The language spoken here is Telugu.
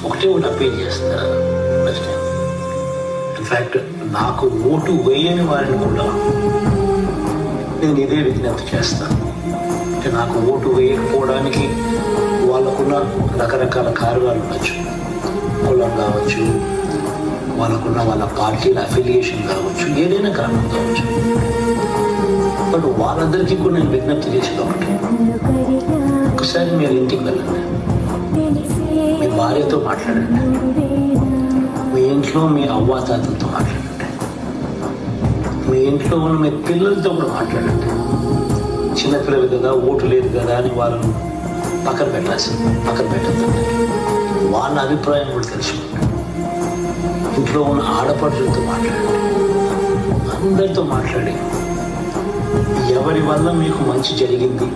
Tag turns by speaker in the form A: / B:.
A: ఒకటే అప్పీల్ చేస్తా. ఇన్ఫ్యాక్ట్ నాకు ఓటు వేయని వారిని కూడా నేను ఇదే విజ్ఞప్తి చేస్తాను. అంటే నాకు ఓటు వేయకపోవడానికి వాళ్ళకున్న రకరకాల కారణాలు ఉండొచ్చు. కులం కావచ్చు, వాళ్ళకున్న వాళ్ళ పార్టీల అఫిలియేషన్ కావచ్చు, ఏదైనా కారణం కావచ్చు. బట్ వాళ్ళందరికీ కూడా నేను విజ్ఞప్తి చేసేది ఒకటి, ఒకసారి మీరు ఇంటికి వెళ్ళండి, మీ భార్యతో మాట్లాడండి, మీ ఇంట్లో మీ అవ్వాతాతలతో మాట్లాడండి, మీ ఇంట్లో ఉన్న మీ పిల్లలతో కూడా మాట్లాడండి. చిన్నపిల్లలు కదా, ఓటు లేదు కదా అని వాళ్ళను పక్కన పెట్టద్దు. వాళ్ళ అభిప్రాయం కూడా తెలుసుకోండి. ఇంట్లో ఉన్న ఆడపడులతో మాట్లాడండి, అందరితో మాట్లాడి ఎవరి వల్ల మీకు మంచి జరిగింది